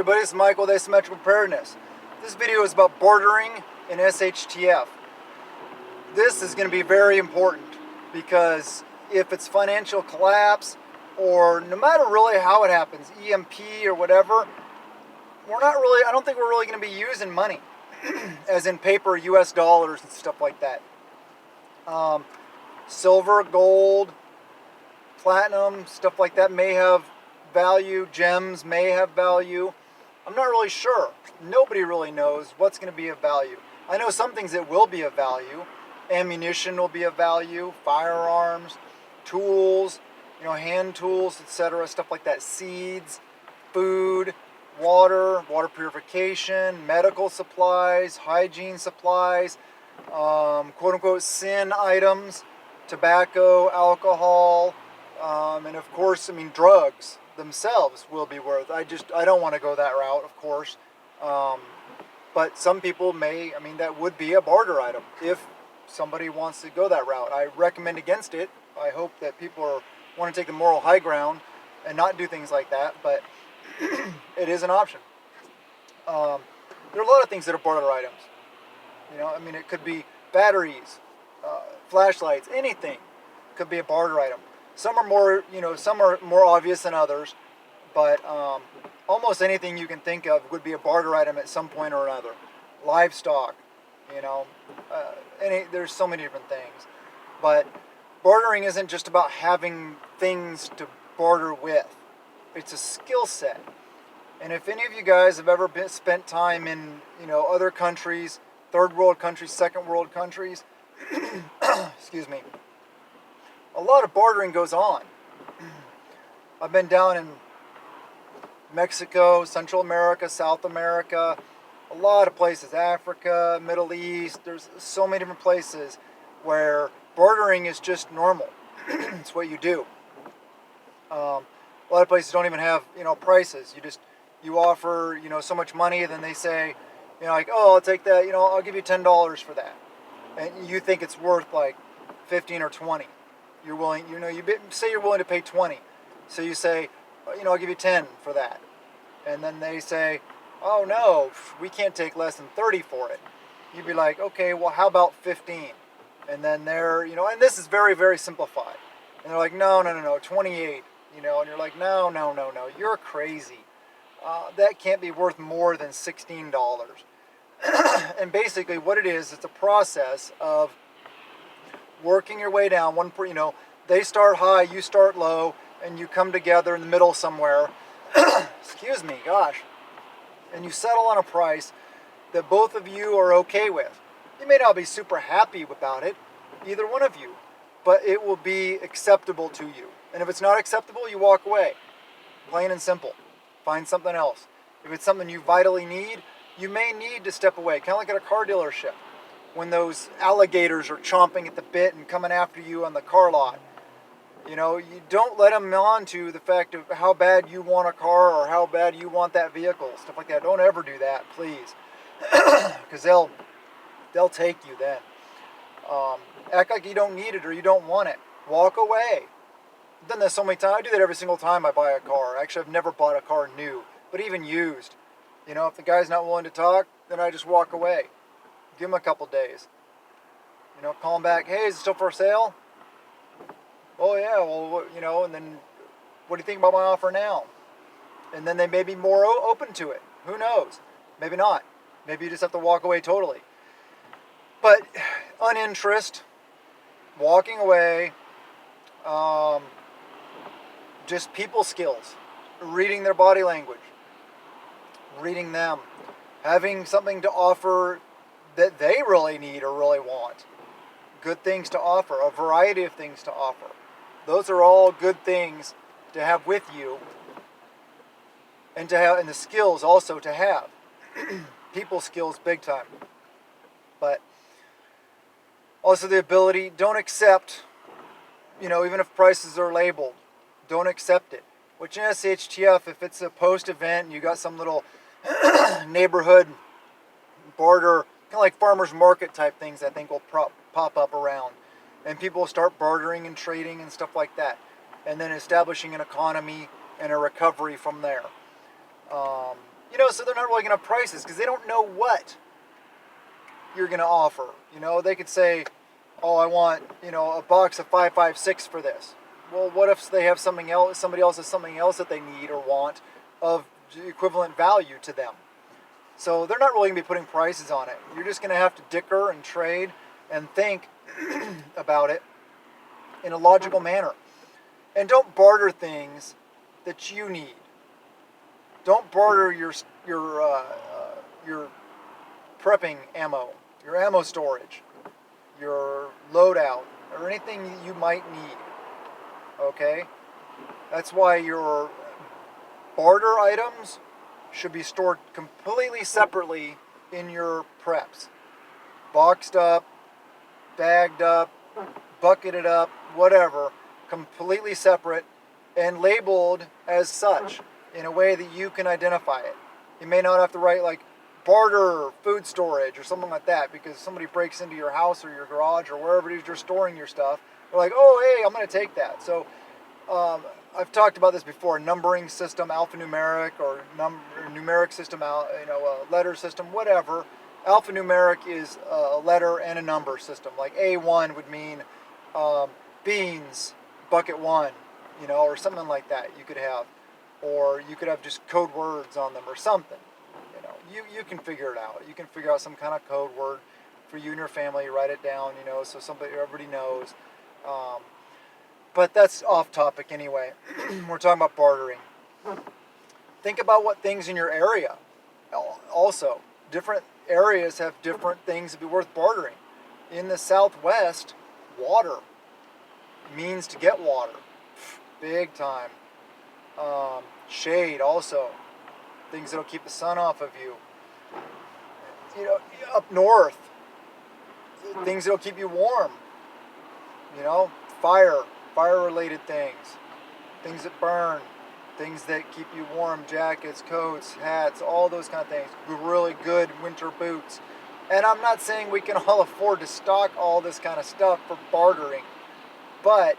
everybody, it's Michael with Asymmetrical Preparedness. This video is about bartering and SHTF. This is going to be very important because if it's financial collapse or no matter really how it happens, EMP or whatever, I don't think we're really going to be using money as in paper, US dollars and stuff like that. Silver, gold, platinum, stuff like that may have value. Gems may have value. I'm not really sure. Nobody really knows what's going to be of value. I know some things that will be of value. Ammunition will be of value, firearms, tools, hand tools, etc., stuff like that. Seeds, food, water purification, medical supplies, hygiene supplies, quote-unquote sin items, tobacco, alcohol, and of course, drugs themselves will be worth. I don't want to go that route, of course. But some people may, that would be a barter item if somebody wants to go that route. I recommend against it. I hope that people want to take the moral high ground and not do things like that, but it is an option. There are a lot of things that are barter items. It could be batteries, flashlights, anything could be a barter item. Some are more obvious than others, but almost anything you can think of would be a barter item at some point or another. Livestock, there's so many different things. But bartering isn't just about having things to barter with. It's a skill set. And if any of you guys have ever spent time in, other countries, third world countries, second world countries, excuse me, a lot of bartering goes on. I've been down in Mexico, Central America, South America, a lot of places, Africa, Middle East. There's so many different places where bartering is just normal. It's what you do. A lot of places don't even have, prices. You offer, so much money, then they say, oh, I'll take that, I'll give you $10 for that. And you think it's worth like 15 or 20. You're willing, say you're willing to pay 20. So you say, I'll give you 10 for that. And then they say, oh no, we can't take less than 30 for it. You'd be like, okay, well, how about 15? And then they're, and this is very, very simplified. And they're like, no, 28. And you're like, no, you're crazy. That can't be worth more than $16. And basically what it is, it's a process of working your way down. They start high, you start low, and you come together in the middle somewhere. Excuse me, gosh. And you settle on a price that both of you are okay with. You may not be super happy about it, either one of you, but it will be acceptable to you. And if it's not acceptable, you walk away. Plain and simple. Find something else. If it's something you vitally need, you may need to step away. Kind of like at a car dealership, when those alligators are chomping at the bit and coming after you on the car lot. You don't let them on to the fact of how bad you want a car or how bad you want that vehicle, stuff like that. Don't ever do that, please, because they'll take you then. Act like you don't need it or you don't want it. Walk away. I've done that so many times. I do that every single time I buy a car. Actually, I've never bought a car new, but even used. If the guy's not willing to talk, then I just walk away. Give him a couple days. Call him back. Hey, is it still for sale? Oh yeah, well, and then what do you think about my offer now? And then they may be more open to it. Who knows? Maybe not. Maybe you just have to walk away totally. But uninterest, walking away, just people skills, reading their body language, reading them, having something to offer that they really need or really want. Good things to offer, a variety of things to offer. Those are all good things to have with you, and the skills also to have. People skills, big time. But also the ability, don't accept, even if prices are labeled, don't accept it. Which in SHTF, if it's a post-event and you got some little neighborhood barter, kind of like farmers market type things, I think will pop up around. And people will start bartering and trading and stuff like that. And then establishing an economy and a recovery from there. So they're not really going to have prices because they don't know what you're going to offer. They could say, oh, I want, a box of 556 for this. Well, what if they have something else, somebody else has something else that they need or want of equivalent value to them? So they're not really going to be putting prices on it. You're just going to have to dicker and trade and think about it in a logical manner. And don't barter things that you need. Don't barter your prepping ammo, your ammo storage, your loadout, or anything you might need. Okay? That's why your barter items should be stored completely separately in your preps. Boxed up, bagged up, bucketed up, whatever, completely separate and labeled as such in a way that you can identify it. You may not have to write like barter food storage or something like that because somebody breaks into your house or your garage or wherever it is you're storing your stuff. They're like, oh, hey, I'm going to take that. So I've talked about this before, numbering system, alphanumeric or numeric system, letter system, whatever. Alphanumeric is a letter and a number system. Like A1 would mean beans, bucket 1, or something like that you could have. Or you could have just code words on them or something. You can figure it out. You can figure out some kind of code word for you and your family. Write it down, so everybody knows. But that's off topic anyway. We're talking about bartering. Think about what things in your area. Also, different areas have different things that be worth bartering. In the Southwest, water means to get water. Big time. Shade also. Things that'll keep the sun off of you. Up north, things that'll keep you warm. Fire-related things. Things that burn. Things that keep you warm. Jackets, coats, hats, all those kind of things. Really good winter boots. And I'm not saying we can all afford to stock all this kind of stuff for bartering. But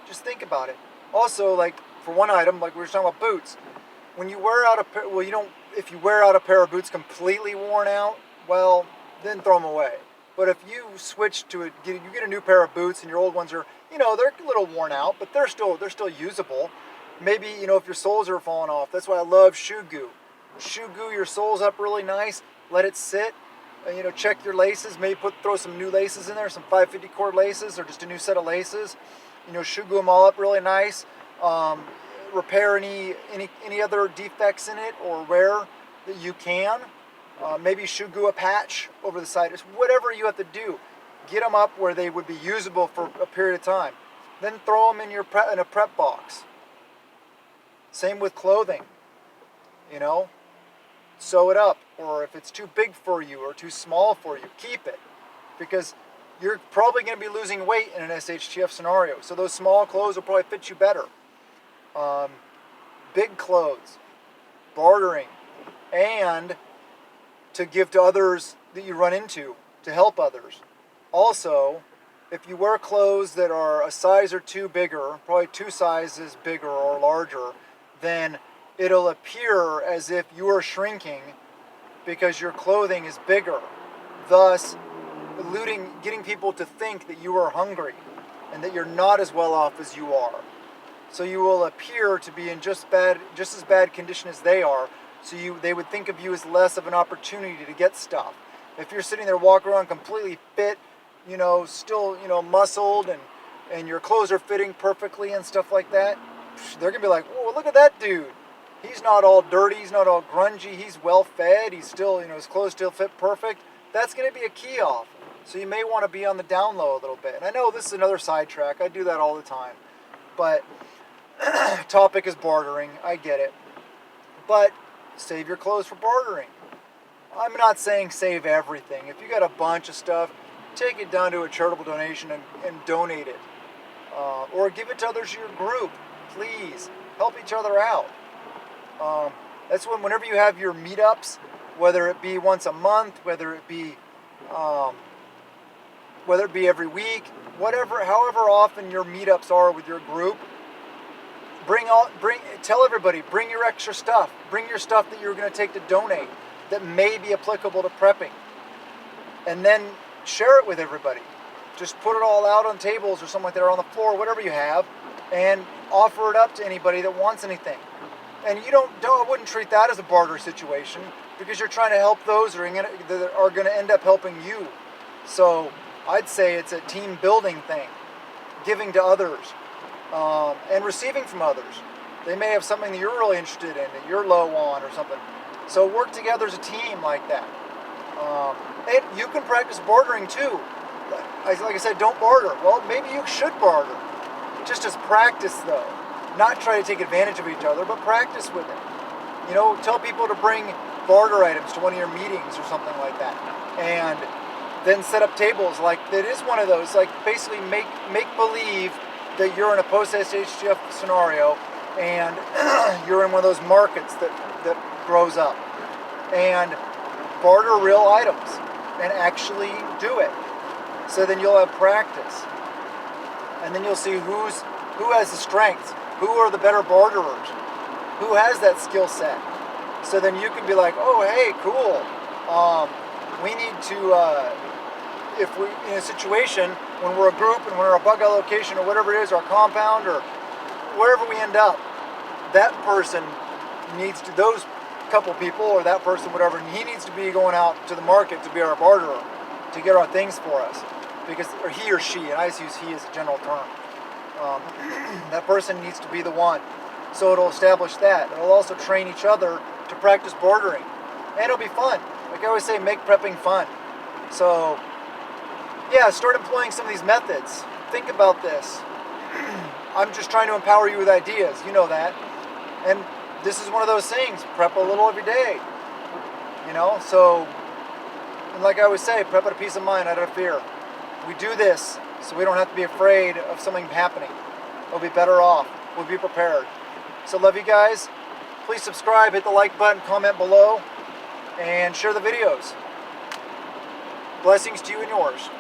just think about it. Also, like, for one item, like we were talking about boots. When you wear out if you wear out a pair of boots completely worn out, well, then throw them away. But if you switch to you get a new pair of boots and your old ones are, they're a little worn out, but they're still usable. Maybe, if your soles are falling off. That's why I love shoe goo. Shoe goo your soles up really nice. Let it sit. Check your laces. Maybe throw some new laces in there, some 550 cord laces or just a new set of laces. Shoe goo them all up really nice. Repair any other defects in it or wear that you can. Maybe shoe goo a patch over the side. It's whatever you have to do. Get them up where they would be usable for a period of time. Then throw them in a prep box. Same with clothing. Sew it up. Or if it's too big for you or too small for you, keep it. Because you're probably going to be losing weight in an SHTF scenario. So those small clothes will probably fit you better. Big clothes, bartering, and to give to others that you run into, to help others. Also, if you wear clothes that are a size or two bigger, probably 2 sizes bigger or larger, then it'll appear as if you are shrinking because your clothing is bigger, thus getting people to think that you are hungry and that you're not as well off as you are. So you will appear to be in just as bad condition as they are. So they would think of you as less of an opportunity to get stuff. If you're sitting there walking around completely fit, still, muscled and your clothes are fitting perfectly and stuff like that, they're going to be like, whoa, look at that dude. He's not all dirty. He's not all grungy. He's well fed. He's still, his clothes still fit perfect. That's going to be a key off. So you may want to be on the down low a little bit. And I know this is another sidetrack. I do that all the time. But topic is bartering. I get it. But save your clothes for bartering. I'm not saying save everything. If you got a bunch of stuff, take it down to a charitable donation and donate it. Or give it to others in your group. Please. Help each other out. That's whenever you have your meetups, whether it be once a month, whether it be every week, however often your meetups are with your group, Tell everybody, bring your extra stuff. Bring your stuff that you're going to take to donate that may be applicable to prepping. And then share it with everybody. Just put it all out on tables or something like that, or on the floor, whatever you have, and offer it up to anybody that wants anything. And I wouldn't treat that as a barter situation, because you're trying to help those that are going to end up helping you. So I'd say it's a team building thing, giving to others, and receiving from others. They may have something that you're really interested in, that you're low on or something. So work together as a team like that. And you can practice bartering too. Like I said, don't barter. Well, maybe you should barter. Just as practice though. Not try to take advantage of each other, but practice with it. Tell people to bring barter items to one of your meetings or something like that. And then set up tables like that is one of those, like basically make believe that you're in a post-SHGF scenario and you're in one of those markets that grows up. And barter real items and actually do it. So then you'll have practice. And then you'll see who has the strengths, who are the better barterers, who has that skill set. So then you can be like, oh, hey, cool. We need to, if we're in a situation when we're a group and we're a bug allocation or whatever it is, or a compound or wherever we end up, that person needs to, those couple people or that person, whatever, and he needs to be going out to the market to be our barterer, to get our things for us. Because, or he or she, and I just use he as a general term. That person needs to be the one. So it'll establish that. It'll also train each other to practice bartering. And it'll be fun. Like I always say, make prepping fun. So, yeah, start employing some of these methods. Think about this. I'm just trying to empower you with ideas. You know that. And this is one of those things. Prep a little every day. So, and like I always say, prep out of peace of mind, out of fear. We do this so we don't have to be afraid of something happening. We'll be better off. We'll be prepared. So love you guys. Please subscribe, hit the like button, comment below, and share the videos. Blessings to you and yours.